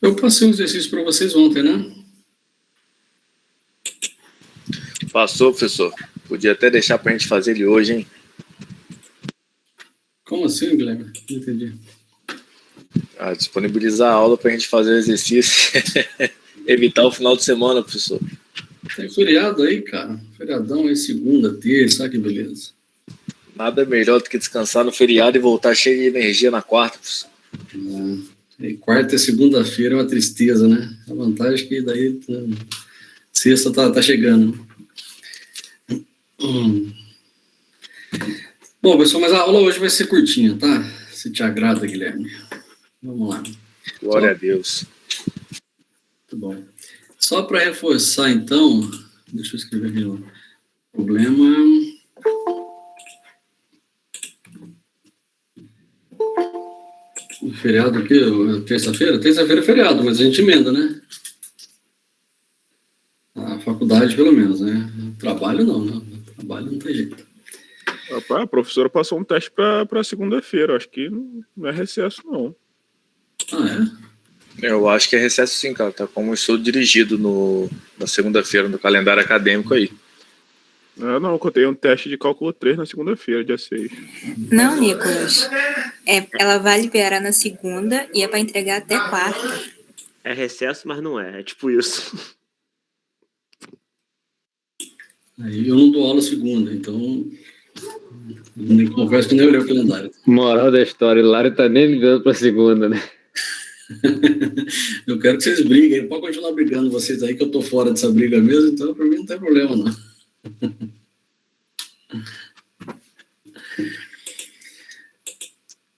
Eu passei um exercício para vocês ontem, né? Passou, professor. Podia até deixar para a gente fazer ele hoje, hein? Como assim, Guilherme? Não entendi. Disponibilizar a aula para a gente fazer o exercício. Evitar o final de semana, professor. Tem feriado aí, cara. Feriadão aí, segunda, terça, sabe que beleza. Nada melhor do que descansar no feriado e voltar cheio de energia na quarta, professor. E quarta e segunda-feira é uma tristeza, né? A vantagem é que daí sexta tá chegando. Bom, pessoal, mas a aula hoje vai ser curtinha, tá? Se te agrada, Guilherme. Vamos lá. Glória a Deus. Muito bom. Só para reforçar, então, deixa eu escrever aqui o problema. O feriado aqui, terça-feira? Terça-feira é feriado, mas a gente emenda, né? A faculdade, pelo menos, né? Trabalho não, né? Trabalho não tem jeito. A professora passou um teste para segunda-feira. Acho que não é recesso, não. Ah, é? Eu acho que é recesso sim, cara. Tá como estudo dirigido na segunda-feira, no calendário acadêmico aí. Não, eu tenho um teste de cálculo 3 na segunda-feira, dia 6. Não, Nicolas. Ela vai liberar na segunda e é para entregar até quarta. É recesso, mas não é. É tipo isso. Aí eu não dou aula segunda, então nem confesso que nem olhei o calendário. Moral da história, o Lário tá nem ligando pra segunda, né? Eu quero que vocês briguem, pode continuar brigando vocês aí, que eu tô fora dessa briga mesmo, então para mim não tem problema, não.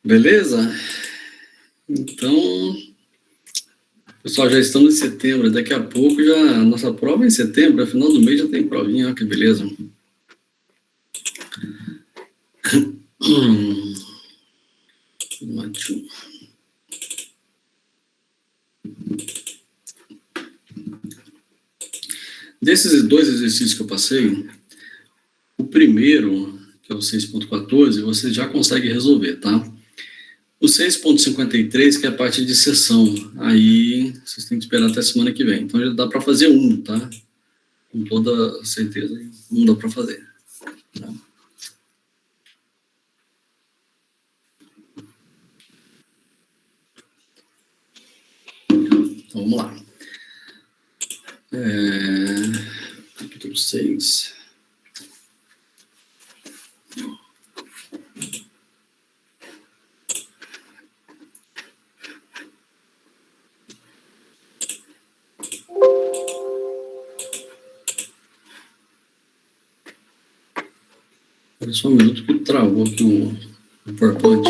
Beleza? Então, pessoal, já estamos em setembro, daqui a pouco já, a nossa prova é em setembro, no final do mês já tem provinha, olha que beleza. Desses dois exercícios que eu passei, o primeiro, que é o 6.14, você já consegue resolver, tá? O 6.53, que é a parte de sessão, aí vocês têm que esperar até semana que vem. Então já dá para fazer um, tá? Com toda certeza, um dá para fazer. Tá? Então vamos lá. Capítulo 6. Olha só um minuto que travou aqui o PowerPoint.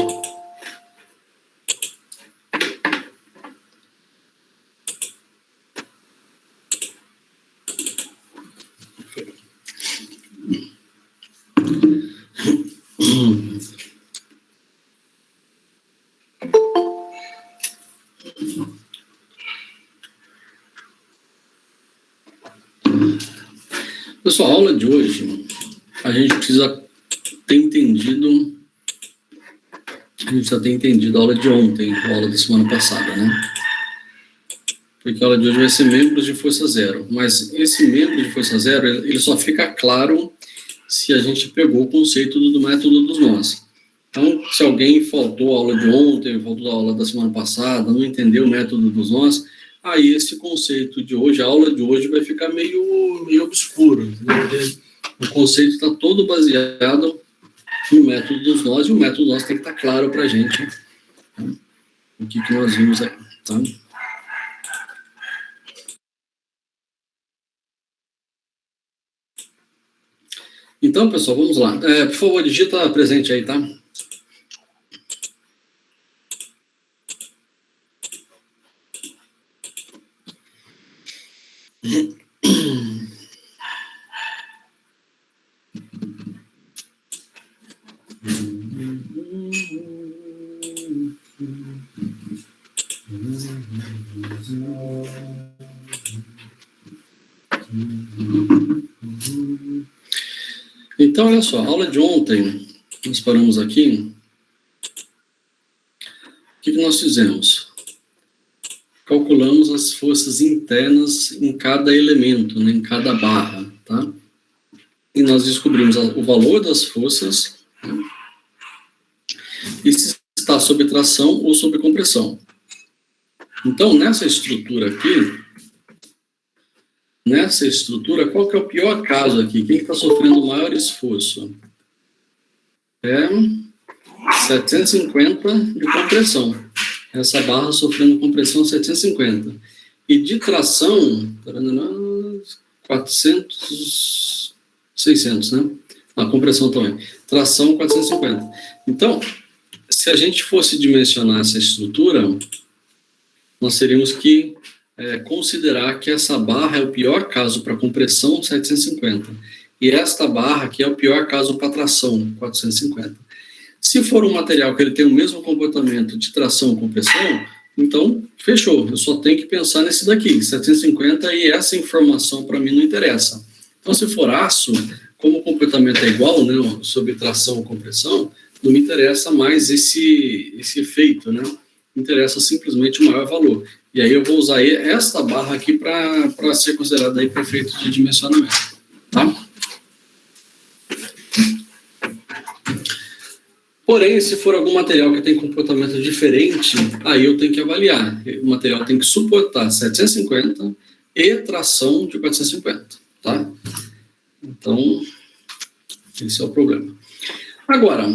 Pessoal, a aula de hoje, a gente precisa ter entendido, a aula de ontem, a aula da semana passada, né? Porque a aula de hoje vai ser membros de Força Zero, mas esse membro de Força Zero, ele só fica claro se a gente pegou o conceito do método dos nós. Então, se alguém faltou a aula de ontem, faltou a aula da semana passada, não entendeu o método dos nós, aí esse conceito de hoje, a aula de hoje vai ficar meio obscuro. Né? O conceito está todo baseado no método dos nós, e o método dos nós tem que estar claro para a gente, tá? O que nós vimos aí, tá? Então, pessoal, vamos lá. Por favor, digita presente aí, tá? Então, olha só, a aula de ontem, nós paramos aqui. O que nós fizemos? calculamos as forças internas em cada elemento, né, em cada barra, tá? E nós descobrimos o valor das forças, né, e se está sob tração ou sob compressão. Então, nessa estrutura aqui, qual que é o pior caso aqui? Quem está sofrendo o maior esforço? É 750 de compressão. Essa barra sofrendo compressão 750. E de tração, 400, 600, né? A compressão também. Tração 450. Então, se a gente fosse dimensionar essa estrutura, nós teríamos que considerar que essa barra é o pior caso para compressão, 750. E esta barra aqui é o pior caso para tração, 450. Se for um material que ele tem o mesmo comportamento de tração e compressão, então, fechou. Eu só tenho que pensar nesse daqui, 750, e essa informação para mim não interessa. Então, se for aço, como o comportamento é igual, né, sobre tração e compressão, não me interessa mais esse efeito, né? Me interessa simplesmente o maior valor. E aí eu vou usar esta barra aqui para ser considerada aí para efeito de dimensionamento, tá? Porém, se for algum material que tem comportamento diferente, aí eu tenho que avaliar. O material tem que suportar 750 e tração de 450, tá? Então, esse é o problema. Agora,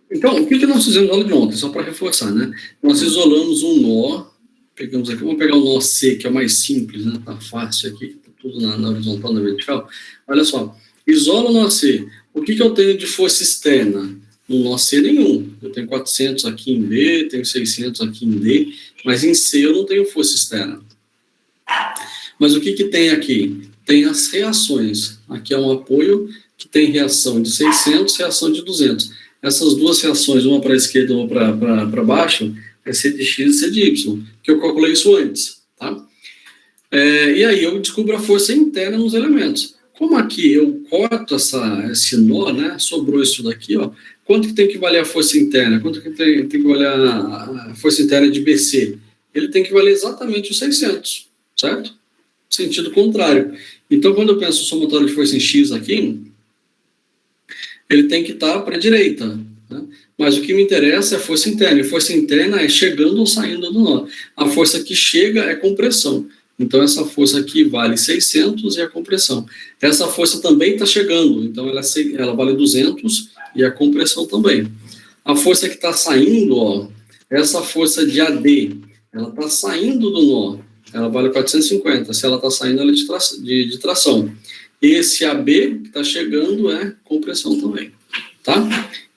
então, o que nós fizemos na aula de ontem? Só para reforçar, né? Nós isolamos um nó, pegamos aqui, vamos pegar o nó C, que é o mais simples, né? Tá fácil aqui, tá tudo na horizontal, na vertical. Olha só, isola o nó C. O que eu tenho de força externa? No nó C nenhum. Eu tenho 400 aqui em B, tenho 600 aqui em D, mas em C eu não tenho força externa. Mas o que tem aqui? Tem as reações. Aqui é um apoio que tem reação de 600, reação de 200. Essas duas reações, uma para a esquerda e uma para baixo, é C de X e C de Y, que eu calculei isso antes, tá? E aí eu descubro a força interna nos elementos. Como aqui eu corto esse nó, né, sobrou isso daqui, ó, quanto que tem que valer a força interna? Quanto que tem que valer a força interna de BC? Ele tem que valer exatamente os 600, certo? Sentido contrário. Então, quando eu penso o somatório de força em X aqui, ele tem que estar para a direita, né? Mas o que me interessa é a força interna. E força interna é chegando ou saindo do nó. A força que chega é compressão. Então, essa força aqui vale 600 e a compressão. Essa força também está chegando, então ela vale 200 e a compressão também. A força que está saindo, ó, essa força de AD, ela está saindo do nó, ela vale 450. Se ela está saindo, ela é de tração. Esse AB que está chegando é compressão também, tá?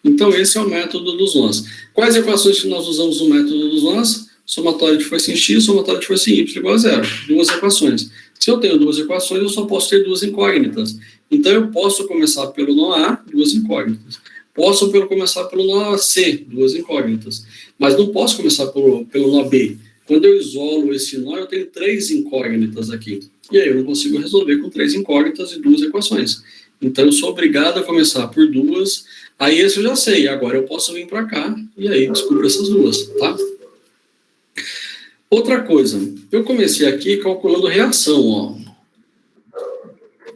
Então, esse é o método dos nós. Quais equações que nós usamos no método dos nós? Somatório de força em X, somatório de força em Y igual a zero. Duas equações. Se eu tenho duas equações, eu só posso ter duas incógnitas. Então, eu posso começar pelo nó A, duas incógnitas. Posso começar pelo nó C, duas incógnitas. Mas não posso começar pelo nó B. Quando eu isolo esse nó, eu tenho três incógnitas aqui. E aí eu não consigo resolver com três incógnitas e duas equações. Então, eu sou obrigado a começar por duas. Aí esse eu já sei. Agora eu posso vir para cá e aí descubro essas duas, tá? Outra coisa, eu comecei aqui calculando reação, ó.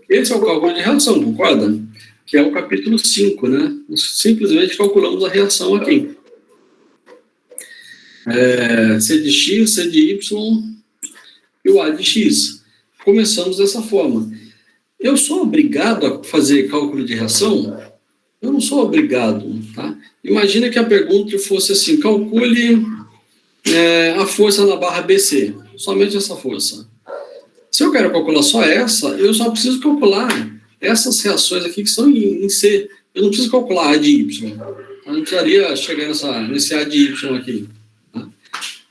Esse é o cálculo de reação, concorda? Que é o capítulo 5, né? Simplesmente calculamos a reação aqui. C de X, C de Y e o A de X. Começamos dessa forma. Eu sou obrigado a fazer cálculo de reação? Eu não sou obrigado, tá? Imagina que a pergunta fosse assim, calcule a força na barra BC, somente essa força. Se eu quero calcular só essa, eu só preciso calcular essas reações aqui que são em C. Eu não preciso calcular A de Y. Eu não precisaria chegar nesse A de Y aqui. Tá?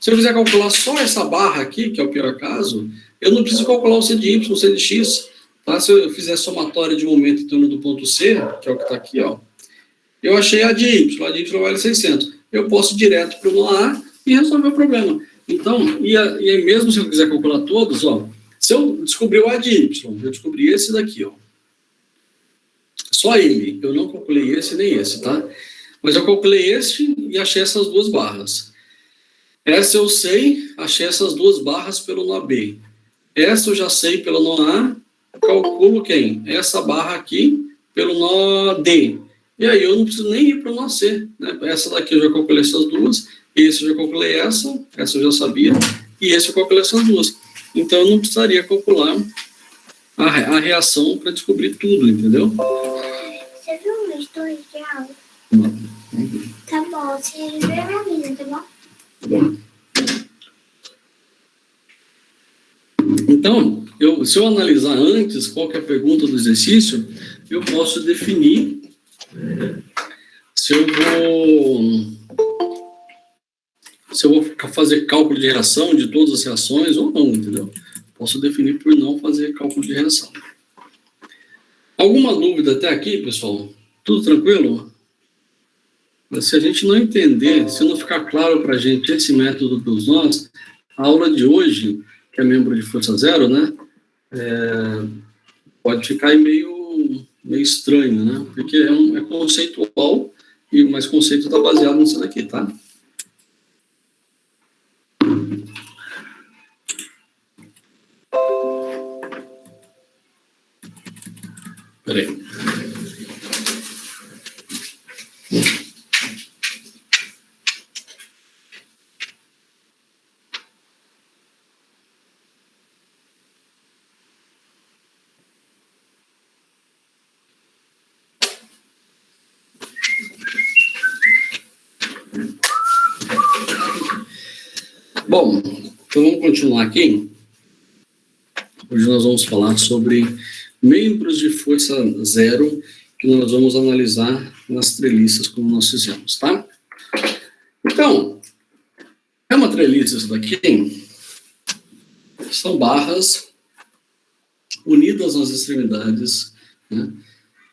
Se eu quiser calcular só essa barra aqui, que é o pior caso, eu não preciso calcular o C de Y, o C de X. Tá? Se eu fizer somatória de momento em torno do ponto C, que é o que está aqui, ó, eu achei A de Y. A de Y vale 600. Eu posso ir direto para o nó A e resolver o problema. Então, e mesmo se eu quiser calcular todos, ó, se eu descobrir o A de Y, eu descobri esse daqui, ó. Só ele. Eu não calculei esse nem esse, tá? Mas eu calculei esse e achei essas duas barras. Essa eu sei, achei essas duas barras pelo nó B. Essa eu já sei pelo nó A, calculo quem? Essa barra aqui pelo nó D. E aí eu não preciso nem ir para o nó C. Né? Essa daqui eu já calculei essas duas, esse eu já calculei essa eu já sabia, e esse eu calculei essas duas. Então eu não precisaria calcular a reação para descobrir tudo, entendeu? Você viu meus dois de aula? Não. Tá bom, você vê na vida, tá bom? Tá bom. Então, se eu analisar antes qual que é a pergunta do exercício, eu posso definir se eu vou fazer cálculo de reação de todas as reações ou não, entendeu? Posso definir por não fazer cálculo de reação. Alguma dúvida até aqui, pessoal? Tudo tranquilo? Se a gente não entender, se não ficar claro para a gente esse método dos nós, a aula de hoje, que é membro de Força Zero, né, pode ficar aí meio estranho, né, porque é conceitual, mas o conceito está baseado nisso daqui, tá? Peraí. Bom, então vamos continuar aqui. Hoje nós vamos falar sobre membros de força zero que nós vamos analisar nas treliças como nós fizemos, tá? Então, é uma treliça isso daqui. São barras unidas nas extremidades, né,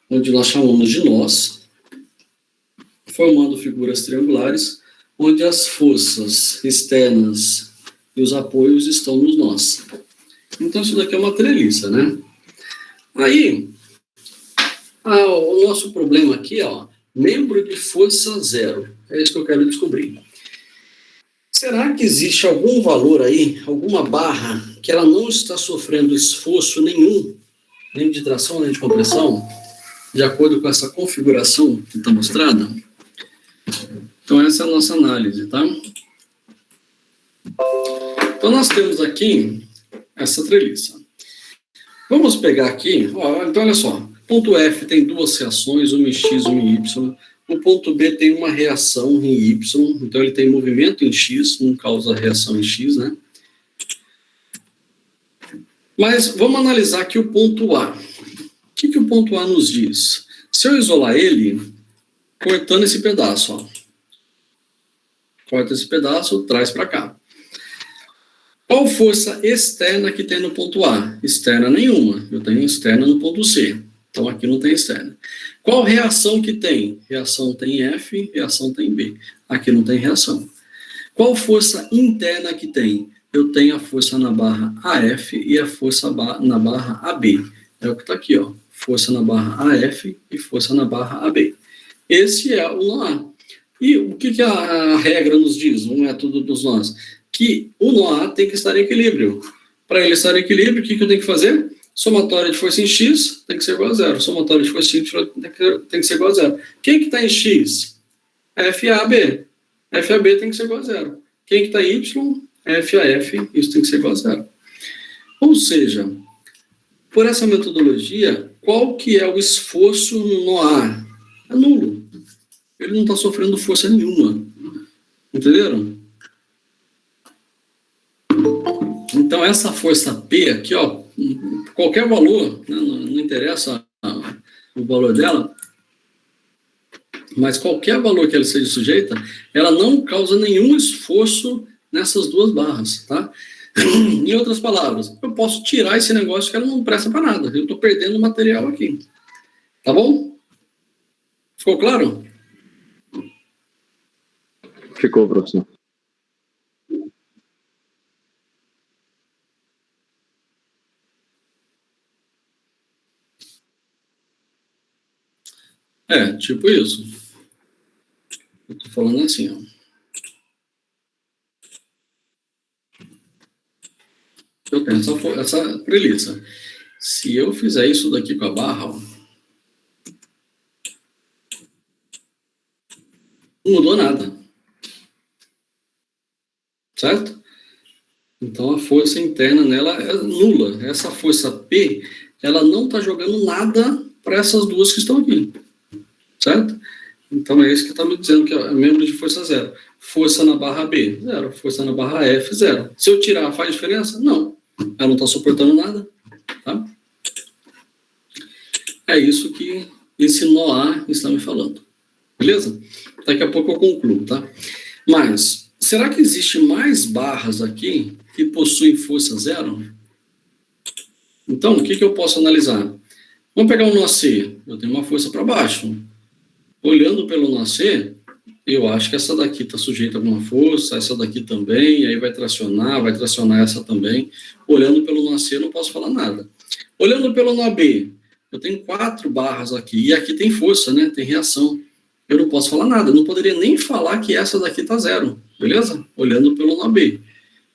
onde nós chamamos de nós, formando figuras triangulares, onde as forças externas e os apoios estão nos nós. Então, isso daqui é uma treliça, né? Aí, o nosso problema aqui, ó, membro de força zero. É isso que eu quero descobrir. Será que existe algum valor aí, alguma barra, que ela não está sofrendo esforço nenhum, nem de tração, nem de compressão, de acordo com essa configuração que está mostrada? Então, essa é a nossa análise, tá? Então, nós temos aqui essa treliça. Vamos pegar aqui, ó, então olha só, ponto F tem duas reações, uma em X e uma em Y, o ponto B tem uma reação em Y, então ele tem movimento em X, não causa reação em X, né? Mas vamos analisar aqui o ponto A. O que o ponto A nos diz? Se eu isolar ele, cortando esse pedaço, ó. Corta esse pedaço, traz para cá. Qual força externa que tem no ponto A? Externa nenhuma. Eu tenho externa no ponto C. Então, aqui não tem externa. Qual reação que tem? Reação tem F, reação tem B. Aqui não tem reação. Qual força interna que tem? Eu tenho a força na barra AF e a força na barra AB. É o que está aqui, ó. Força na barra AF e força na barra AB. Esse é o nó A. E o que a regra nos diz, o método dos nós? Que o nó A tem que estar em equilíbrio. Para ele estar em equilíbrio, o que eu tenho que fazer? Somatória de força em X tem que ser igual a zero. Somatória de força em Y tem que ser igual a zero. Quem que está em X? FAB. FAB tem que ser igual a zero. Quem que está em Y? FAF. Isso tem que ser igual a zero. Ou seja, por essa metodologia, qual que é o esforço no nó A? É nulo. Ele não está sofrendo força nenhuma. Entenderam? Então, essa força P aqui, ó, qualquer valor, né, não interessa o valor dela, mas qualquer valor que ela seja sujeita, ela não causa nenhum esforço nessas duas barras, tá? Em outras palavras, eu posso tirar esse negócio que ela não presta para nada. Eu estou perdendo material aqui. Tá bom? Ficou claro? Ficou, professor. Tipo isso. Eu tô falando assim, ó. eu tenho essa premissa. Se eu fizer isso daqui com a barra, ó, não mudou nada. Certo? Então, a força interna nela é nula. Essa força P, ela não está jogando nada para essas duas que estão aqui. Certo? Então, é isso que está me dizendo que é membro de força zero. Força na barra B, zero. Força na barra F, zero. Se eu tirar, faz diferença? Não. Ela não está suportando nada. Tá? É isso que esse nó A está me falando. Beleza? Daqui a pouco eu concluo, tá? Mas, será que existe mais barras aqui que possuem força zero? Então, o que eu posso analisar? Vamos pegar um nó C. Eu tenho uma força para baixo. Olhando pelo nó C, eu acho que essa daqui está sujeita a alguma força, essa daqui também, aí vai tracionar essa também. Olhando pelo nó C, eu não posso falar nada. Olhando pelo nó B, eu tenho 4 barras aqui, e aqui tem força, né? Tem reação. Eu não posso falar nada, eu não poderia nem falar que essa daqui está zero, beleza? Olhando pelo nó B.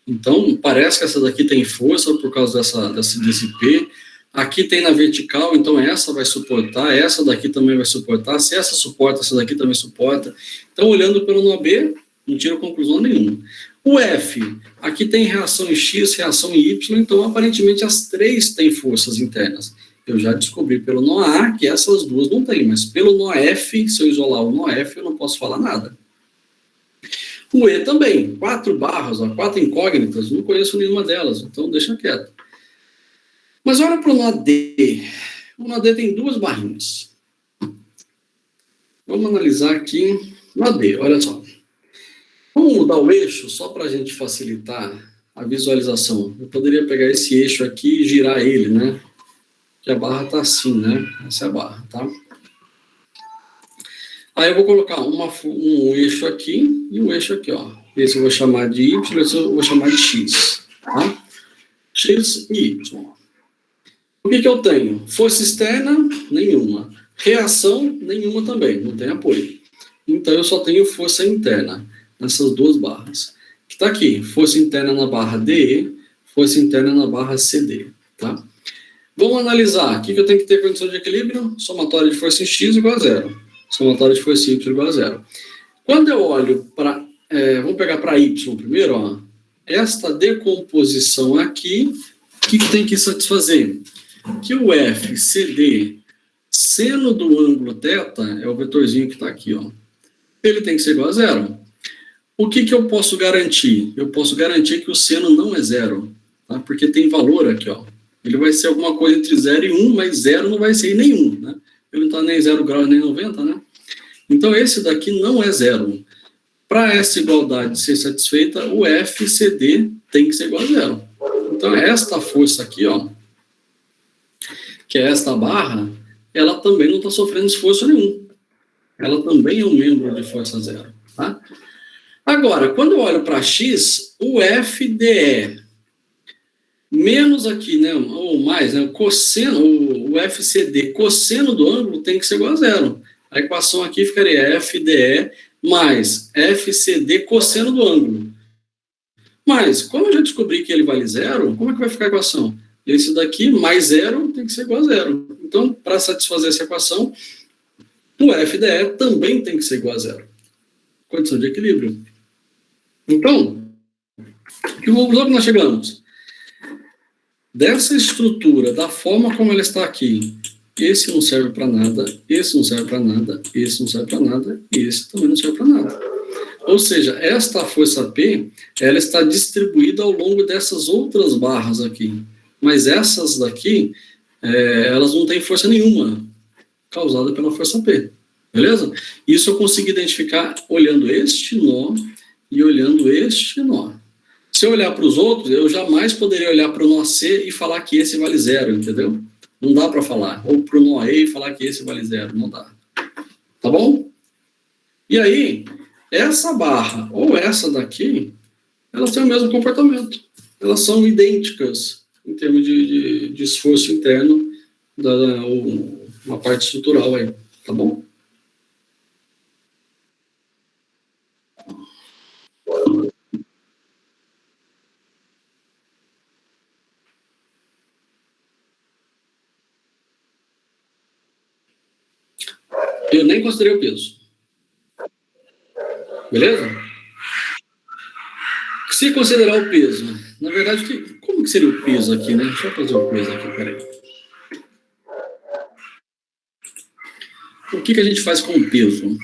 Então, parece que essa daqui tem força por causa desse P. Aqui tem na vertical, então essa vai suportar, essa daqui também vai suportar. Se essa suporta, essa daqui também suporta. Então, olhando pelo nó B, não tiro conclusão nenhuma. O F, aqui tem reação em X, reação em Y, então aparentemente as 3 têm forças internas. Eu já descobri pelo nó A que essas duas não têm, mas pelo nó F, se eu isolar o nó F, eu não posso falar nada. O E também, 4 barras, 4 incógnitas, não conheço nenhuma delas, então deixa quieto. Mas olha para o nó D. O nó D tem 2 barrinhas. Vamos analisar aqui. Nó D, olha só. Vamos mudar o eixo só para a gente facilitar a visualização. Eu poderia pegar esse eixo aqui e girar ele, né? Que a barra está assim, né? Essa é a barra, tá? Aí eu vou colocar um eixo aqui e um eixo aqui, ó. Esse eu vou chamar de Y, esse eu vou chamar de X, tá? X e Y. O que eu tenho? Força externa? Nenhuma. Reação? Nenhuma também, não tem apoio. Então, eu só tenho força interna nessas 2 barras. Que está aqui, força interna na barra DE, força interna na barra CD, tá? Vamos analisar. O que eu tenho que ter condição de equilíbrio? Somatória de força em X igual a 0. Somatória de força em Y igual a 0. Quando eu olho para... vamos pegar para Y primeiro, ó. Esta decomposição aqui, o que tem que satisfazer? Que o FCD, seno do ângulo θ, é o vetorzinho que está aqui, ó. Ele tem que ser igual a 0. O que eu posso garantir? Eu posso garantir que o seno não é 0, tá? Porque tem valor aqui, ó. Ele vai ser alguma coisa entre 0 e 1, mas 0 não vai ser nenhum, né? Ele não está nem 0 graus nem 90, né? Então, esse daqui não é 0. Para essa igualdade ser satisfeita, o FCD tem que ser igual a 0. Então, esta força aqui, ó, que é esta barra, ela também não está sofrendo esforço nenhum. Ela também é um membro de força zero, tá? Agora, quando eu olho para X, o FDE, menos aqui, né, ou mais, né, o cosseno, o FCD, cosseno do ângulo tem que ser igual a 0. A equação aqui ficaria FDE mais FCD cosseno do ângulo. Mas, como eu já descobri que ele vale 0, como é que vai ficar a equação? Esse daqui, mais 0, tem que ser igual a 0. Então, para satisfazer essa equação, o FDE também tem que ser igual a 0. Condição de equilíbrio. Então, que conclusão que nós chegamos? Dessa estrutura, da forma como ela está aqui, esse não serve para nada, esse não serve para nada, esse não serve para nada, e esse também não serve para nada. Ou seja, esta força P, ela está distribuída ao longo dessas outras barras aqui. Mas essas daqui, elas não têm força nenhuma causada pela força P. Beleza? Isso eu consigo identificar olhando este nó e olhando este nó. Se eu olhar para os outros, eu jamais poderia olhar para o nó C e falar que esse vale 0, entendeu? Não dá para falar. Ou para o nó E e falar que esse vale 0. Não dá. Tá bom? E aí, essa barra ou essa daqui, elas têm o mesmo comportamento. Elas são idênticas em termos de esforço interno uma parte estrutural aí, tá bom? Eu nem considerei o peso. Beleza? Se considerar o peso, na verdade, como que seria o peso aqui, né? Deixa eu fazer o peso aqui, peraí. O que a gente faz com o peso?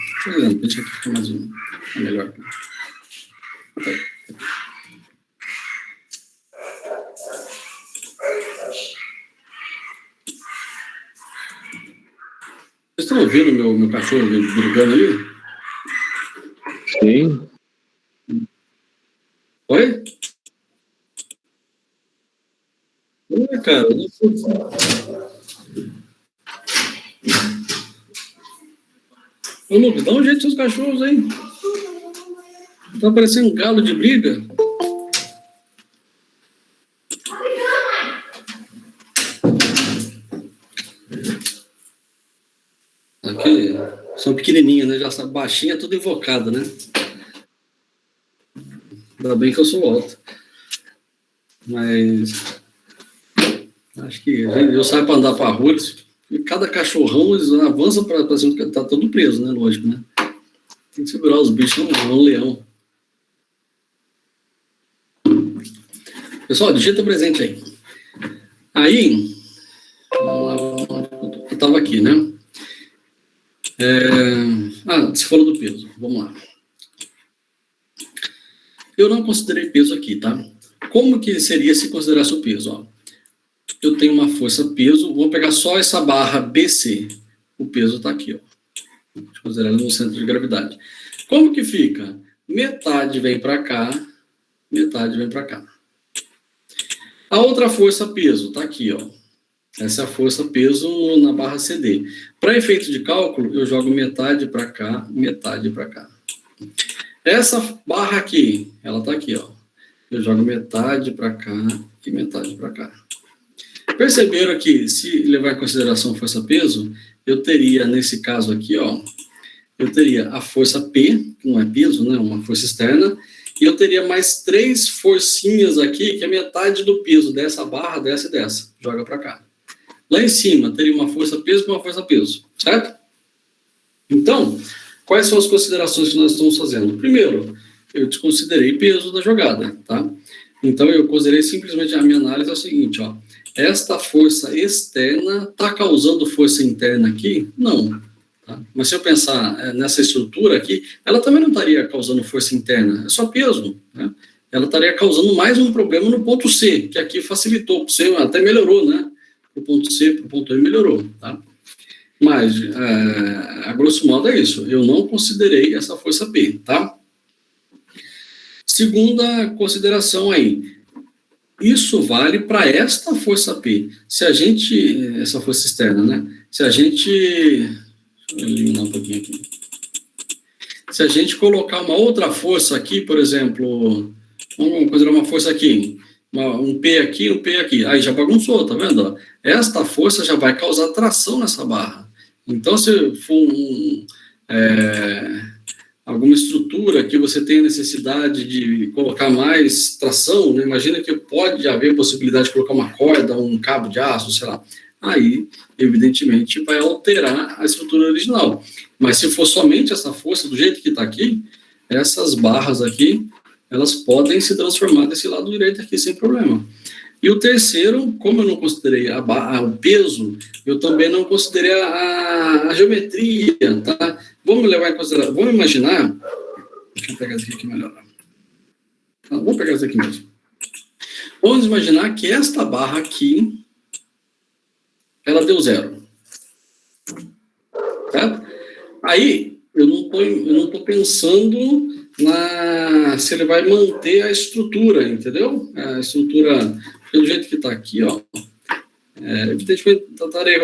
Deixa eu ficar mais um. É melhor. Vocês estão ouvindo meu cachorro brigando ali? Sim. Oi? Cara, não sei. Ô, Lucas, dá um jeito nos seus cachorros aí. Tá parecendo um galo de briga. Aqui, são pequenininhos, né? Já sabe, baixinha, tudo invocado, né? Ainda bem que eu sou alto. Mas acho que eu saio para andar para a rua, e cada cachorrão eles avançam para cima, porque tá todo preso, né? Lógico, né? Tem que segurar os bichos, é um leão. Pessoal, digita presente aí. Aí, eu estava aqui, né? Você falou do peso. Vamos lá. Eu não considerei peso aqui, tá? Como que seria se considerasse o peso? Ó, eu tenho uma força-peso, vou pegar só essa barra BC. O peso está aqui, ó. Deixa eu considerar no centro de gravidade. Como que fica? Metade vem para cá, metade vem para cá. A outra força-peso está aqui, ó. Essa é a força-peso na barra CD. Para efeito de cálculo, eu jogo metade para cá, metade para cá. Essa barra aqui, ela está aqui, ó. Eu jogo metade para cá e metade para cá. Perceberam que, se levar em consideração força-peso, eu teria, nesse caso aqui, ó, eu teria a força P, que não é peso, né, uma força externa, e eu teria mais 3 forcinhas aqui, que é metade do peso dessa barra, dessa e dessa. Joga para cá. Lá em cima, teria uma força-peso com uma força-peso, certo? Então, quais são as considerações que nós estamos fazendo? Primeiro, eu desconsiderei peso da jogada, tá? Então, eu considerei simplesmente, a minha análise é o seguinte, ó. Esta força externa está causando força interna aqui? Não. Tá? Mas se eu pensar nessa estrutura aqui, ela também não estaria causando força interna, é só peso, né? Ela estaria causando mais um problema no ponto C, que aqui facilitou, o C até melhorou, né? O ponto C para o ponto E melhorou, tá? Mas, a grosso modo é isso, eu não considerei essa força P, tá? Segunda consideração aí, isso vale para esta força P. Se a gente, essa força externa, né? Se a gente, deixa eu eliminar um pouquinho aqui. Se a gente colocar uma outra força aqui, por exemplo, vamos considerar uma força aqui, um P aqui, aí já bagunçou, tá vendo? Esta força já vai causar tração nessa barra. Então, se for alguma estrutura que você tem necessidade de colocar mais tração, né? Imagina que pode haver possibilidade de colocar uma corda, um cabo de aço, sei lá. Aí, evidentemente, vai alterar a estrutura original. Mas se for somente essa força, do jeito que está aqui, essas barras aqui, elas podem se transformar desse lado direito aqui sem problema. E o terceiro, como eu não considerei o peso, eu também não considerei a geometria, tá? Vamos levar em consideração, vamos imaginar, deixa eu pegar esse aqui melhor. Vamos pegar esse aqui mesmo. Vamos imaginar que esta barra aqui, ela deu 0. Certo? Aí, eu não estou pensando se ele vai manter a estrutura, entendeu? A estrutura, do jeito que está aqui, ó, evidentemente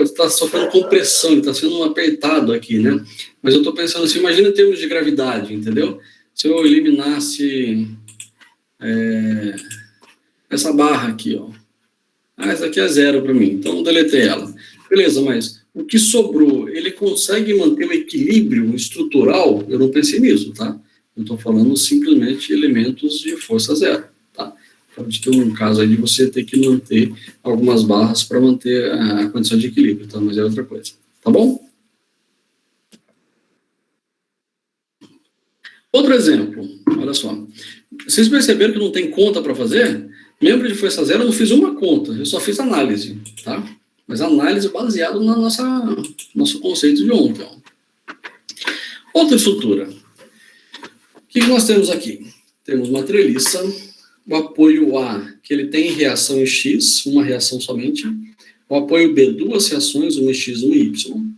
está sofrendo compressão, está sendo apertado aqui, né? Mas eu estou pensando assim, imagina em termos de gravidade, entendeu? Se eu eliminasse essa barra aqui, ó. Essa aqui é 0 para mim, então eu deletei ela. Beleza, mas o que sobrou, ele consegue manter o equilíbrio estrutural? Eu não pensei nisso, tá? Eu estou falando simplesmente elementos de força 0, tá? Pode ter um caso aí de você ter que manter algumas barras para manter a condição de equilíbrio, tá? Mas é outra coisa, tá bom? Outro exemplo, olha só. Vocês perceberam que não tem conta para fazer? Membro de força zero, eu não fiz uma conta, eu só fiz análise, tá? Mas análise baseada no nosso conceito de ontem. Ó. Outra estrutura. O que nós temos aqui? Temos uma treliça, o apoio A, que ele tem reação em X, uma reação somente, o apoio B, duas reações, uma em X e uma em Y,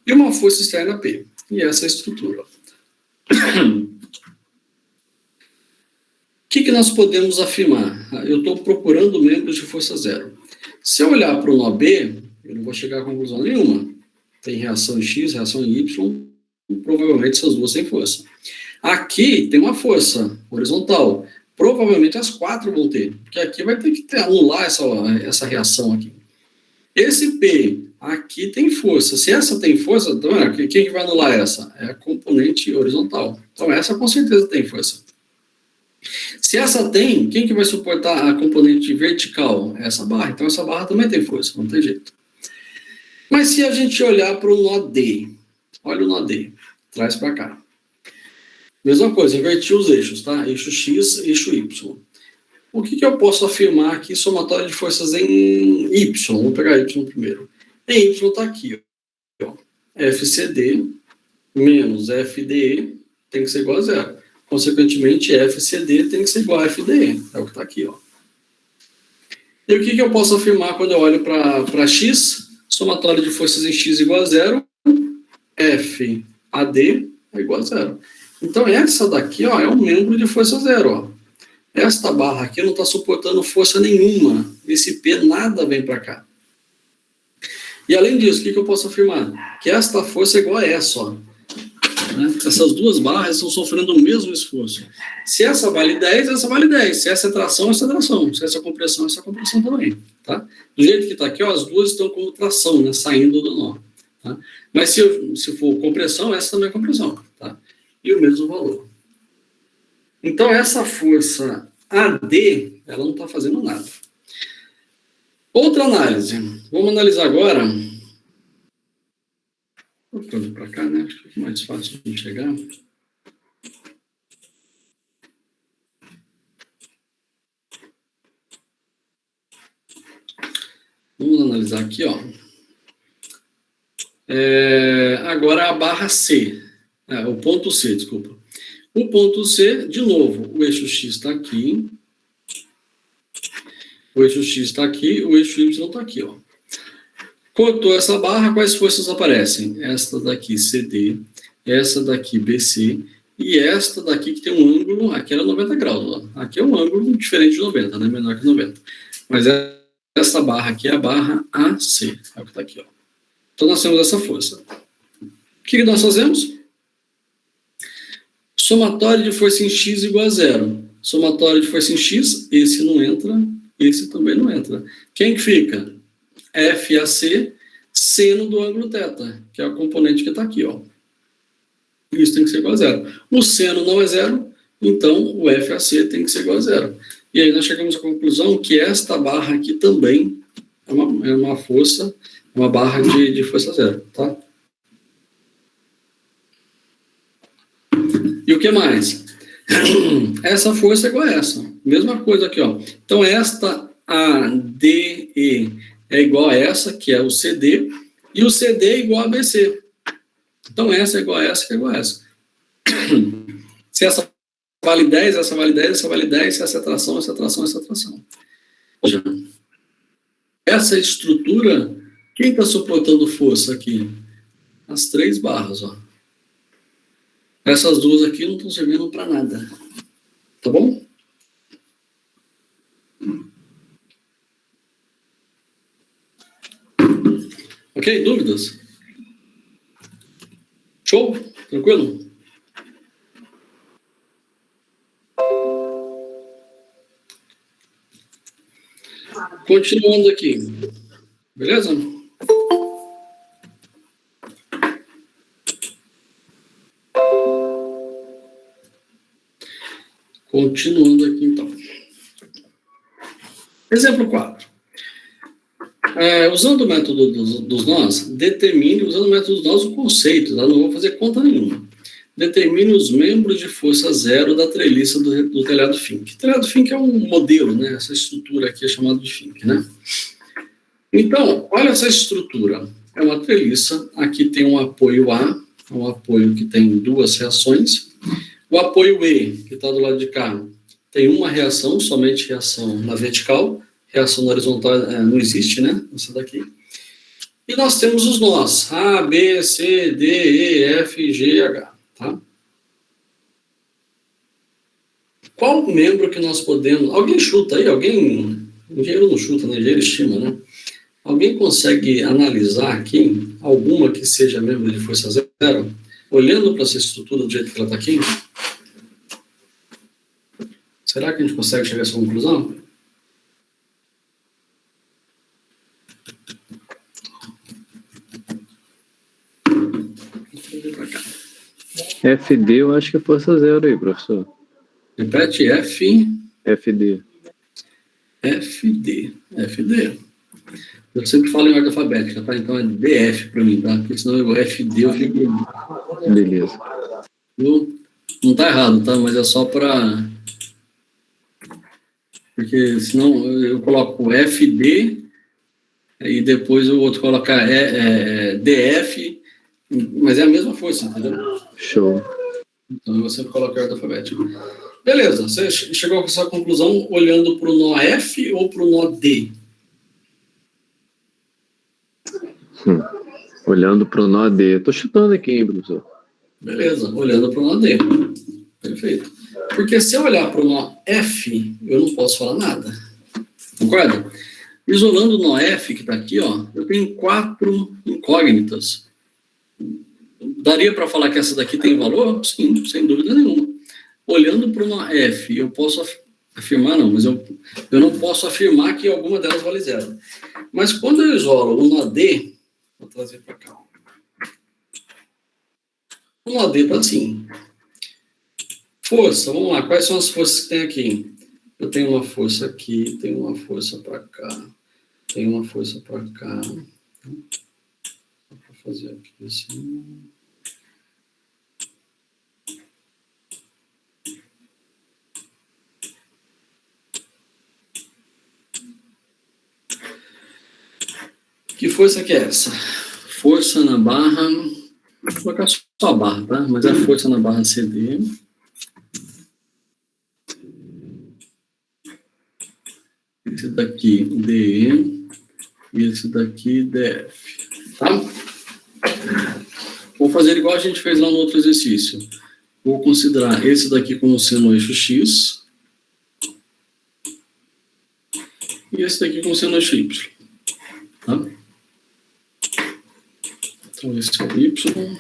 e uma força externa P. E essa é a estrutura. O que nós podemos afirmar? Eu estou procurando membros de força zero. Se eu olhar para o nó B, eu não vou chegar a conclusão nenhuma. Tem reação em X, reação em Y, e provavelmente essas duas têm força. Aqui tem uma força horizontal. Provavelmente as quatro vão ter, porque aqui vai ter que anular essa reação aqui. Esse P aqui tem força. Se essa tem força, então, quem que vai anular essa? É a componente horizontal. Então essa com certeza tem força. Se essa tem, quem que vai suportar a componente vertical? Essa barra. Então essa barra também tem força, não tem jeito. Mas se a gente olhar para o nó D, olha o nó D, traz para cá. Mesma coisa, inverti os eixos, tá? Eixo X, eixo Y. O que eu posso afirmar aqui, somatório de forças em Y? Vamos pegar Y primeiro. Em Y está aqui, ó. FCD menos FDE tem que ser igual a zero. Consequentemente, FCD tem que ser igual a FDE. É o que está aqui, ó. E o que eu posso afirmar quando eu olho para X? Somatório de forças em X igual a zero. FAD é igual a zero. Então, essa daqui, ó, é um membro de força zero, ó. Esta barra aqui não está suportando força nenhuma. Esse P nada vem para cá. E além disso, o que eu posso afirmar? Que esta força é igual a essa, ó. Né? Essas duas barras estão sofrendo o mesmo esforço. Se essa vale 10, essa vale 10. Se essa é tração, essa é tração. Se essa é compressão também. Tá? Do jeito que está aqui, ó, as duas estão como tração, né? Saindo do nó. Tá? Mas se for compressão, essa também é compressão. Tá? E o mesmo valor. Então, essa força AD, ela não está fazendo nada. Outra análise. Vamos analisar agora. Vou trazer para cá, né? Acho que é mais fácil de chegar. Vamos analisar aqui, ó. Agora a barra C. O ponto C, desculpa. O ponto C, de novo, o eixo X está aqui. O eixo X está aqui, o eixo Y está aqui, ó. Cortou essa barra, quais forças aparecem? Esta daqui, CD, essa daqui, BC, e esta daqui que tem um ângulo, aqui era 90 graus, ó. Aqui é um ângulo diferente de 90, né? Menor que 90. Mas essa barra aqui é a barra AC, é o que está aqui, ó. Então nós temos essa força. O que nós fazemos? Somatório de força em X igual a zero. Somatório de força em X, esse não entra, esse também não entra. Quem que fica? FAC, seno do ângulo θ, que é a componente que está aqui, ó. Isso tem que ser igual a zero. O seno não é zero, então o FAC tem que ser igual a zero. E aí nós chegamos à conclusão que esta barra aqui também é uma força, uma barra de força zero, tá? E o que mais? Essa força é igual a essa. Mesma coisa aqui, ó. Então, esta ADE é igual a essa, que é o CD, e o CD é igual a BC. Então, essa é igual a essa, que é igual a essa. Se essa vale 10, essa vale 10, essa vale 10, se essa é tração, essa é tração, essa é tração. Ou seja, essa estrutura, quem está suportando força aqui? As três barras, ó. Essas duas aqui não estão servindo para nada. Tá bom? Ok? Dúvidas? Show? Tranquilo? Continuando aqui. Beleza? Continuando aqui, então. Exemplo 4. Usando o método dos nós, determine, usando o método dos nós, o conceito. Tá? Não vou fazer conta nenhuma. determine os membros de força zero da treliça do telhado Fink. O telhado Fink é um modelo, né? Essa estrutura aqui é chamada de Fink, né? Então, olha essa estrutura. É uma treliça, aqui tem um apoio A, um apoio que tem duas reações. O apoio E, que está do lado de cá, tem uma reação, somente reação na vertical, reação na horizontal não existe, né? Essa daqui. E nós temos os nós, A, B, C, D, E, F, G, H, tá? Qual membro que nós podemos... Alguém chuta aí? Alguém... Engenheiro não chuta, né? Engenheiro estima, né? Alguém consegue analisar aqui alguma que seja membro de força zero? Olhando para essa estrutura do jeito que ela está aqui? Será que a gente consegue chegar a essa conclusão? FD eu acho que é força zero aí, professor. Repete, FD. FD. Eu sempre falo em ordem alfabética, tá? Então é DF para mim, tá? Porque senão eu FD eu fico... Beleza. Não tá errado, tá? Mas é só para... Porque senão eu coloco FD e depois o outro colocar DF, mas é a mesma força, entendeu? Show. Então você coloca a ordem alfabética. Beleza, você chegou com essa conclusão olhando para o nó F ou para o nó D? Olhando para o nó D. Estou chutando aqui, hein, professor? Beleza, olhando para o nó D. Perfeito. Porque se eu olhar para o nó F, eu não posso falar nada. Concorda? Isolando o nó F, que está aqui, ó, eu tenho 4 incógnitas. Daria para falar que essa daqui tem valor? Sim, sem dúvida nenhuma. Olhando para o nó F, eu posso afirmar, não, mas eu não posso afirmar que alguma delas vale zero. Mas quando eu isolo o nó D, vou trazer para cá. O nó D está assim. Força, vamos lá. Quais são as forças que tem aqui? Eu tenho uma força aqui, tenho uma força para cá, tenho uma força para cá. Vou fazer aqui assim. Que força que é essa? Força na barra. Vou colocar só a barra, tá? Mas é a força na barra CD. Esse daqui, DE. E esse daqui, DF. Tá? Vou fazer igual a gente fez lá no outro exercício. Vou considerar esse daqui como sendo o eixo X. E esse daqui como sendo o eixo Y. Tá? Então, esse é o Y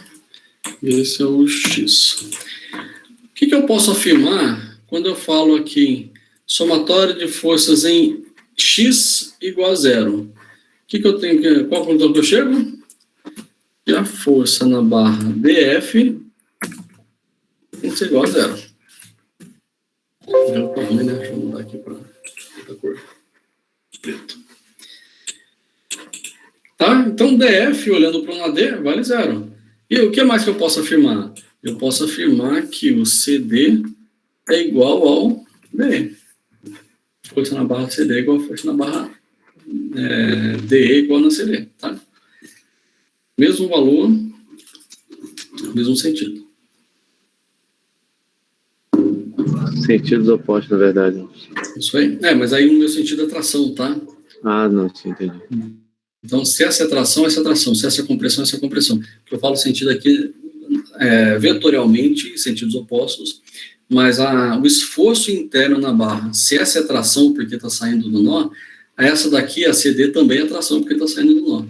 e esse é o X. O que eu posso afirmar quando eu falo aqui somatório de forças em X igual a zero? O que eu tenho que... Qual conclusão que eu chego? Que a força na barra DF tem que ser igual a zero. Já tá ruim, né? Deixa eu mudar aqui para outra cor. Preto. Tá? Então, DF, olhando para o AD, vale zero. E o que mais que eu posso afirmar? Eu posso afirmar que o CD é igual ao DE. Força na barra CD é igual a força na barra DE igual na CD. Tá? Mesmo valor, mesmo sentido. Sentidos opostos, na verdade. Isso aí. Mas aí no meu sentido é tração, tá? Ah, não, sim, entendi. Então, se essa é tração, essa é tração. Se essa é compressão, essa é compressão. O que eu falo sentido aqui vetorialmente, sentidos opostos, mas o esforço interno na barra, se essa é tração porque está saindo do nó, essa daqui, a CD, também é tração porque está saindo do nó.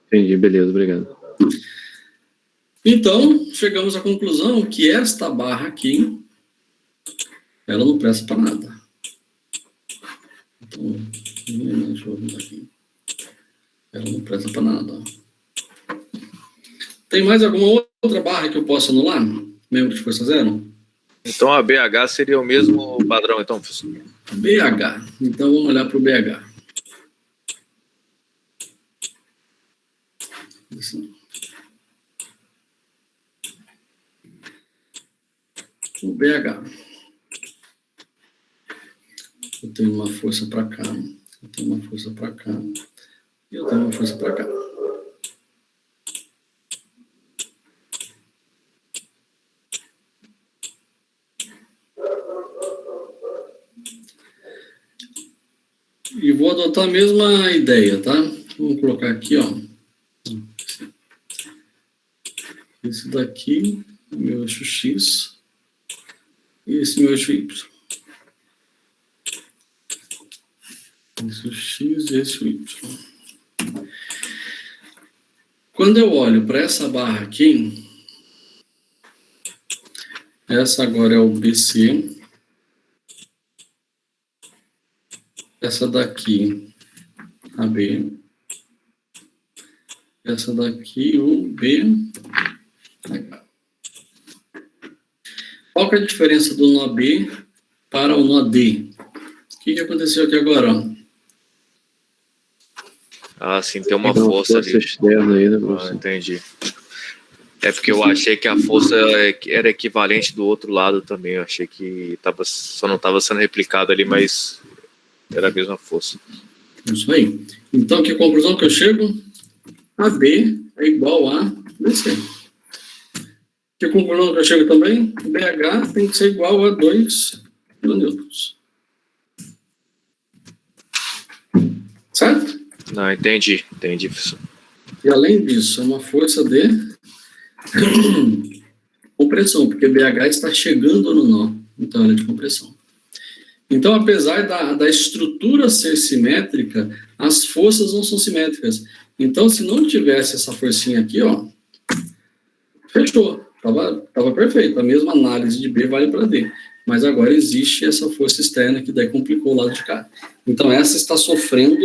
Entendi, beleza, obrigado. Então, chegamos à conclusão que esta barra aqui, ela não presta para nada. Então, deixa eu ver aqui. Ela não presta para nada. Tem mais alguma outra barra que eu possa anular? Membro de força zero? Então a BH seria o mesmo padrão, então, professor? BH. Então vamos olhar para o BH. Assim. o BH. Eu tenho uma força para cá, eu tenho uma força para cá, e eu tenho uma força para cá. E vou adotar a mesma ideia, tá? Vamos colocar aqui, ó. Esse daqui, meu eixo X, e esse meu eixo Y. Esse X e esse Y. Quando eu olho para essa barra aqui, essa agora é o BC. Essa daqui, a B. Essa daqui, o B. Qual que é a diferença do nó B para o nó D? O que aconteceu aqui agora? Ah, sim, tem uma Tem uma força ali. externa aí, né, Ah, professor? entendi. É porque eu achei que a força era equivalente do outro lado também. Eu achei que só não estava sendo replicado ali, mas era a mesma força. Isso aí. Então, que conclusão que eu chego? AB é igual a BC. Que conclusão que eu chego também? BH tem que ser igual a 2 newtons. Certo? Não, entendi, professor. E além disso, é uma força de compressão, porque BH está chegando no nó, então ela é de compressão. Então, apesar da estrutura ser simétrica, as forças não são simétricas. Então, se não tivesse essa forcinha aqui, ó, fechou. Tava perfeito. A mesma análise de B vale para D. Mas agora existe essa força externa que daí complicou o lado de cá. Então, essa está sofrendo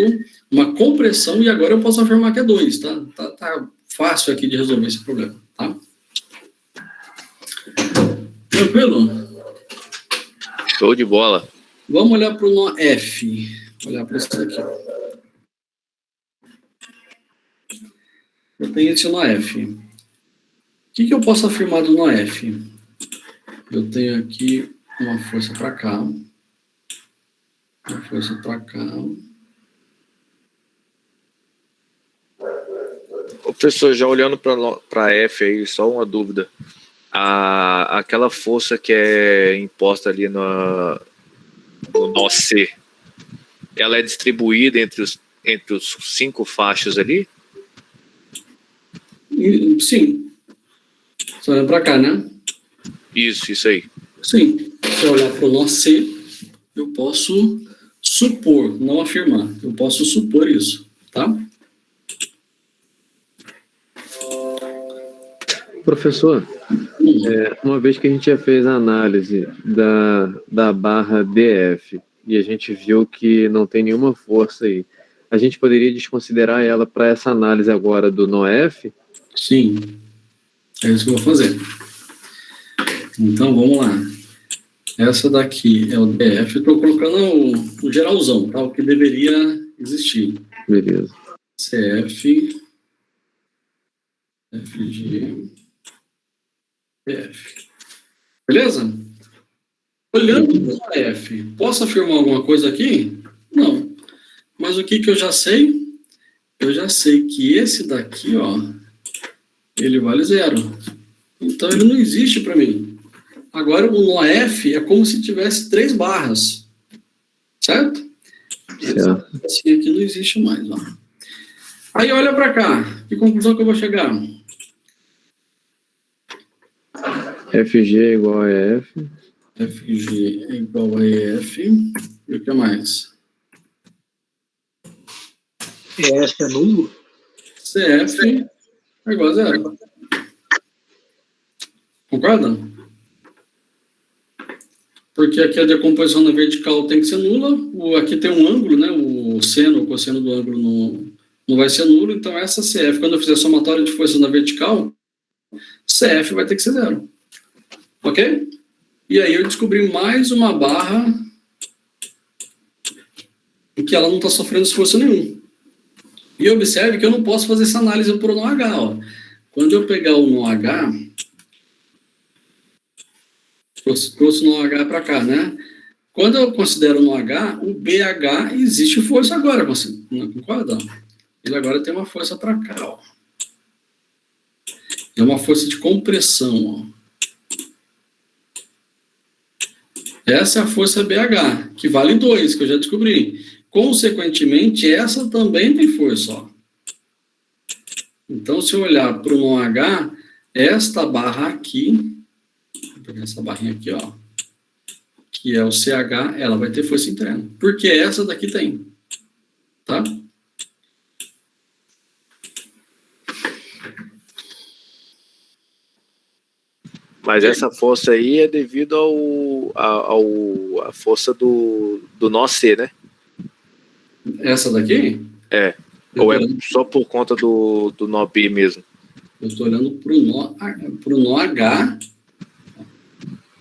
uma compressão e agora eu posso afirmar que é 2, tá? Tá fácil aqui de resolver esse problema, tá? Tranquilo? Show de bola. Vamos olhar para o nó F. Olhar para isso aqui. Eu tenho esse nó F. O que eu posso afirmar do nó F? Eu tenho aqui uma força para cá. Uma força para cá. Ô, professor, já olhando para F aí, só uma dúvida. Aquela força que é imposta ali no nó C, ela é distribuída entre os 5 faixas ali? Sim. Só olhando para cá, né? Isso aí. Sim. Se eu olhar para o nó C, eu posso supor, não afirmar. Eu posso supor isso, tá? Professor, uma vez que a gente já fez a análise da barra DF e a gente viu que não tem nenhuma força aí, a gente poderia desconsiderar ela para essa análise agora do nó F? Sim. É isso que eu vou fazer. Então, vamos lá. Essa daqui é o DF. Estou colocando o geralzão, tá? O que deveria existir. Beleza. CF, FG, DF. Beleza? Olhando para o F, posso afirmar alguma coisa aqui? Não. Mas o que eu já sei? Eu já sei que esse daqui, ó, ele vale 0. Então, ele não existe para mim. Agora, o nó F é como se tivesse 3 barras. Certo? Assim aqui não existe mais, ó. Aí, olha para cá. Que conclusão que eu vou chegar? FG é igual a EF. FG é igual a EF. E o que mais? EF é nulo? CF é igual a 0. Concorda? Porque aqui a decomposição na vertical tem que ser nula. Aqui tem um ângulo, né? O seno, o cosseno do ângulo não vai ser nulo. Então, essa CF, quando eu fizer somatória de forças na vertical, CF vai ter que ser 0. Ok? E aí eu descobri mais uma barra em que ela não está sofrendo esforço nenhum. E observe que eu não posso fazer essa análise por nó H. Ó. Quando eu pegar o nó H, Trouxe no H para cá, né? Quando eu considero no H, o BH existe força agora, não concorda? Ele agora tem uma força para cá, ó. É uma força de compressão, ó. Essa é a força BH, que vale 2, que eu já descobri. Consequentemente, essa também tem força, ó. Então, se eu olhar para o nó H, esta barra aqui, vou pegar essa barrinha aqui, ó, que é o CH, ela vai ter força interna. Porque essa daqui tem. Tá? Mas essa força aí é devido à força do nó C, né? Essa daqui? É. Ou é só por conta do nó B mesmo? Eu estou olhando para o nó H,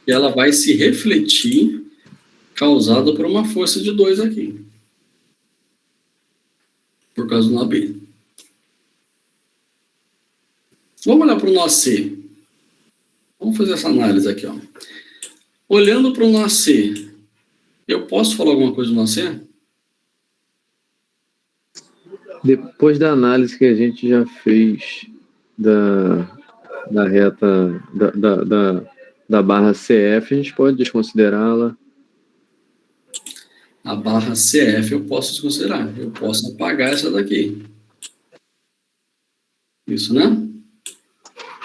e ela vai se refletir, causada por uma força de 2 aqui. Por causa do nó B. Vamos olhar para o nó C. Vamos fazer essa análise aqui, ó. Olhando para o nó C, eu posso falar alguma coisa do nó C? Depois da análise que a gente já fez da reta da barra CF, a gente pode desconsiderá-la. A barra CF eu posso desconsiderar. Eu posso apagar essa daqui. Isso, né?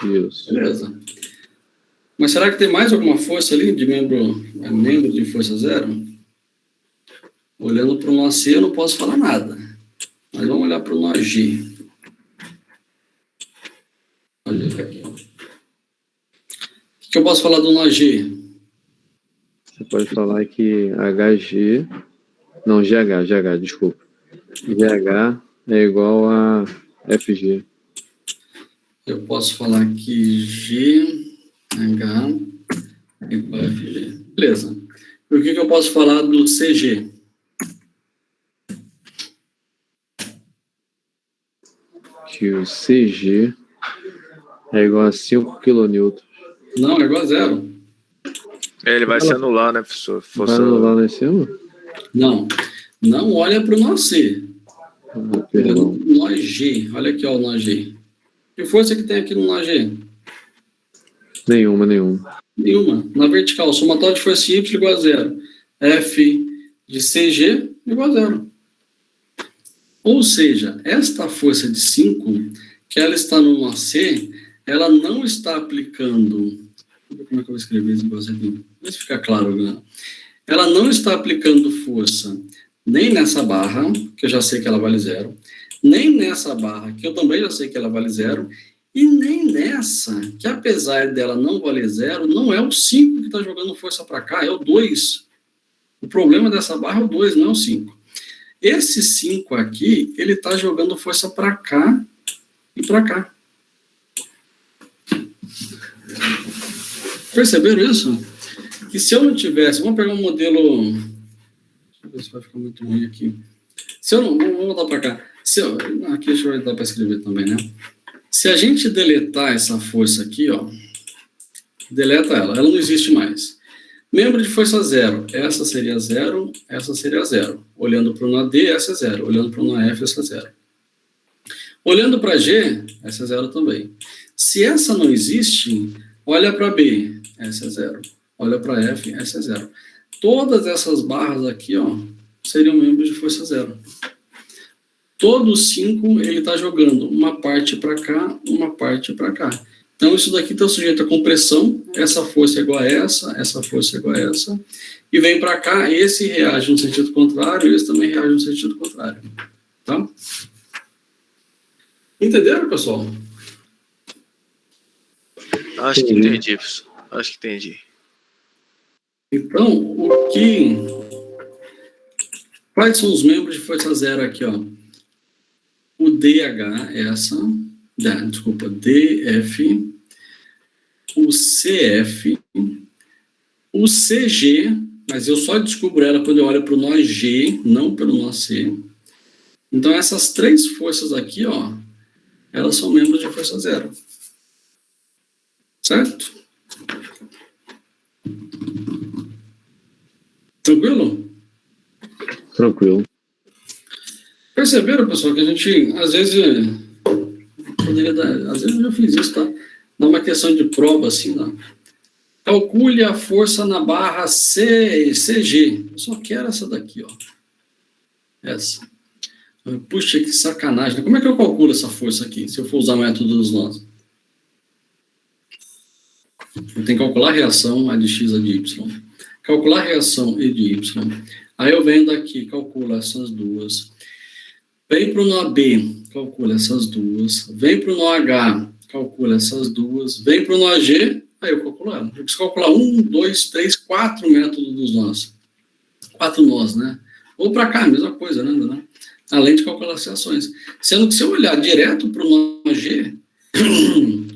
Isso. Beleza. Mas será que tem mais alguma força ali de membro de força zero? Olhando para o nó C, eu não posso falar nada. Mas vamos olhar para o nó G. Olha aqui. O que eu posso falar do nó G? Você pode falar que HG... Não, GH, desculpa. GH é igual a FG. Eu posso falar que GH é igual a FG. Beleza. E o que eu posso falar do CG? Que o CG é igual a 5 kN. Não, é igual a 0. Ele vai se anular, né, professor? Vai anular lá em cima? Não. Não olha para o nó C. Perdão. Olha nó G. Olha aqui, ó, o nó G. Que força que tem aqui no nó G? Nenhuma. Nenhuma. Na vertical, somatório de força Y igual a 0. F de CG igual a 0. Ou seja, esta força de 5, que ela está no nó C, ela não está aplicando... Como é que eu vou escrever esse negócio aqui? Vê se fica claro, né? Ela não está aplicando força nem nessa barra, que eu já sei que ela vale 0, nem nessa barra, que eu também já sei que ela vale 0, e nem nessa, que apesar dela não valer 0, não é o 5 que está jogando força para cá, é o 2. O problema dessa barra é o 2, não é o 5. Esse 5 aqui, ele está jogando força para cá e para cá. Perceberam isso? Que se eu não tivesse... Vamos pegar um modelo... Deixa eu ver se vai ficar muito ruim aqui. Se eu não... Vamos voltar para cá. Aqui deixa eu dar para escrever também, né? Se a gente deletar essa força aqui, ó... Deleta ela não existe mais. Membro de força 0. Essa seria 0, essa seria 0. Olhando para o nó D, essa é 0. Olhando para o nó F, essa é 0. Olhando para G, essa é 0 também. Se essa não existe, olha para B, essa é 0. Olha para F, essa é 0. Todas essas barras aqui, ó, seriam membros de força 0. Todo 5, ele está jogando uma parte para cá, uma parte para cá. Então, isso daqui está sujeito a compressão, essa força é igual a essa força é igual a essa, e vem para cá, esse reage no sentido contrário, esse também reage no sentido contrário. Tá? Entenderam, pessoal? Acho que entendi, professor. Acho que entendi. Então, quais são os membros de força 0 aqui, ó? O DH, DF, o CF, o CG, mas eu só descubro ela quando eu olho para o nó G, não pelo nó C. Então, essas 3 forças aqui, ó, elas são membros de força 0. Certo? Tranquilo? Tranquilo. Perceberam, pessoal, que a gente, às vezes, poderia dar, às vezes eu já fiz isso, tá? Dá uma questão de prova, assim, ó. Calcule a força na barra CG. Eu só quero essa daqui, ó. Essa. Puxa, que sacanagem. Como é que eu calculo essa força aqui, se eu for usar o método dos nós? Eu tenho que calcular a reação, a de x, a de y. Calcular a reação e de y. Aí eu venho daqui, calculo essas duas. Vem para o nó B, calcula essas duas. Vem para o nó H, calcula essas duas. Vem para o nó G, aí eu calculo ela. Eu preciso calcular 1, 2, 3, 4 métodos dos nós. 4 nós, né? Ou para cá, a mesma coisa, né? Além de calcular as reações. Sendo que se eu olhar direto para o nó G,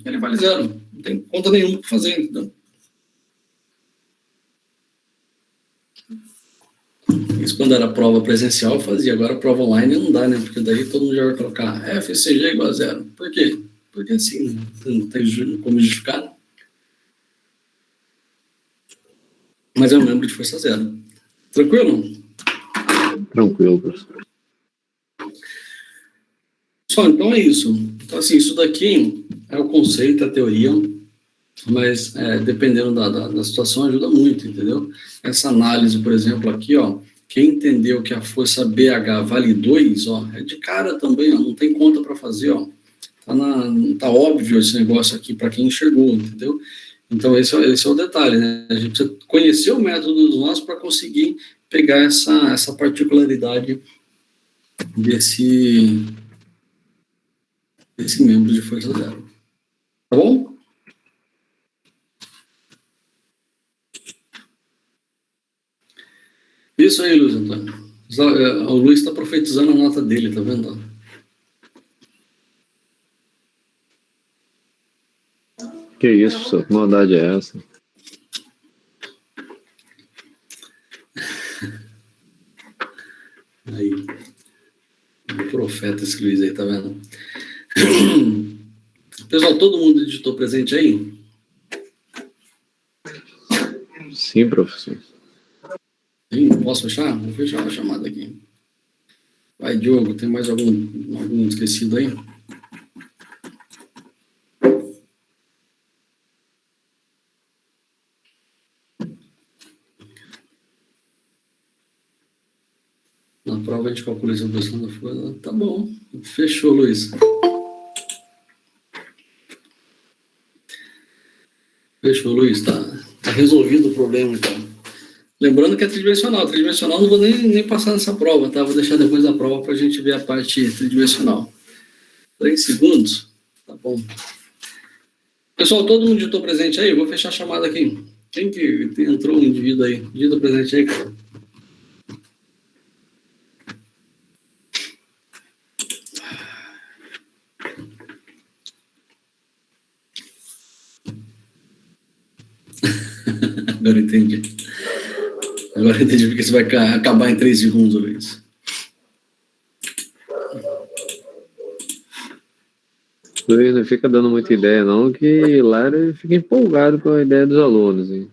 ele vale zero. Não tem conta nenhuma para fazer, entendeu? Isso quando era prova presencial eu fazia, agora prova online não dá, né? Porque daí todo mundo já vai colocar FCG igual a zero. Por quê? Porque assim, não tem como justificar, né? Mas eu lembro de força zero. Tranquilo? Tranquilo, professor. Só, então é isso. Então, assim, isso daqui é o conceito, a teoria, mas dependendo da situação ajuda muito, entendeu? Essa análise, por exemplo, aqui, ó, quem entendeu que a força BH vale 2, ó, é de cara também, ó, não tem conta para fazer, ó. Tá óbvio esse negócio aqui para quem enxergou, entendeu? Então esse é o detalhe, né? A gente precisa conhecer o método dos nós para conseguir pegar essa particularidade desse membro de força zero. Tá bom? Isso aí, Luiz Antônio. O Luiz está profetizando a nota dele, tá vendo? Que isso, professor? Que maldade é essa? Aí. Um profeta esse Luiz aí, tá vendo? Pessoal, todo mundo digitou presente aí? Sim, professor. Sim, posso fechar? Vou fechar a chamada aqui. Vai, Diogo, tem mais algum esquecido aí? Na prova a gente calcula essa versão da folha. Tá bom. Fechou, Luiz. Fechou, Luiz. Tá resolvido o problema, então. Lembrando que é tridimensional. Tridimensional não vou nem passar nessa prova, tá? Vou deixar depois da prova para a gente ver a parte tridimensional. 3 segundos? Tá bom. Pessoal, todo mundo digitou presente aí? Vou fechar a chamada aqui. Quem que entrou um indivíduo aí? Digita presente aí, cara. Agora eu entendi. Agora eu entendi porque você vai acabar em 3 segundos, Luiz. Luiz, não fica dando muita ideia, não, que lá ele fica empolgado com a ideia dos alunos. Hein?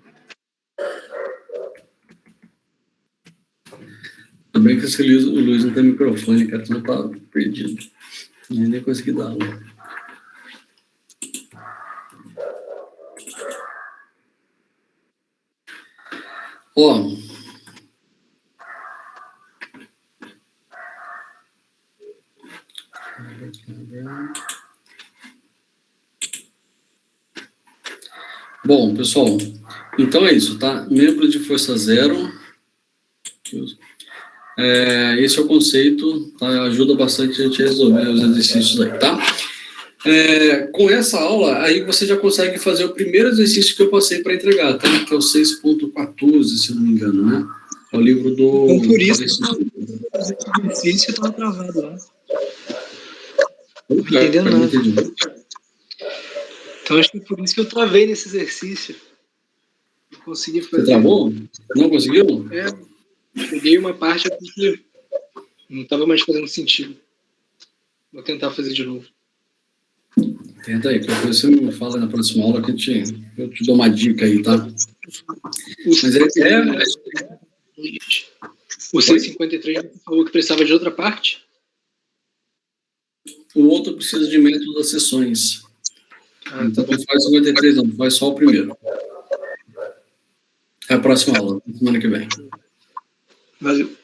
Ainda bem que o Luiz não tem microfone, cara, senão tá perdido. Nem consegui dar aula. Ó. Bom, pessoal, então é isso, tá? Membro de força zero. Esse é o conceito, tá? Ajuda bastante a gente a resolver os exercícios aí, tá? Com essa aula, aí você já consegue fazer o primeiro exercício que eu passei para entregar, tá? Que é o 6.14, se eu não me engano, né? É o livro do... Então, por isso, o exercício estava travado lá. Não entendendo nada. Então, acho que é por isso que eu travei nesse exercício. Não consegui fazer. Você travou? Não conseguiu? Peguei uma parte aqui que não estava mais fazendo sentido. Vou tentar fazer de novo. Tenta aí, qualquer coisa você me fala na próxima aula que eu te dou uma dica aí, tá? Mas O 153 você falou que precisava de outra parte? O outro precisa de método das sessões. Então não faz 53 não, faz só o primeiro. É a próxima aula, semana que vem. Valeu.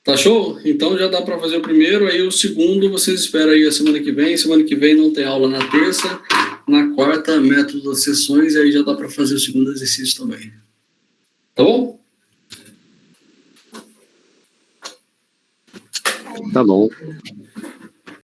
Tá show? Então já dá para fazer o primeiro, aí o segundo vocês esperam aí a semana que vem. Semana que vem não tem aula na terça, na quarta, método das sessões, e aí já dá para fazer o segundo exercício também. Tá bom? Tá bom.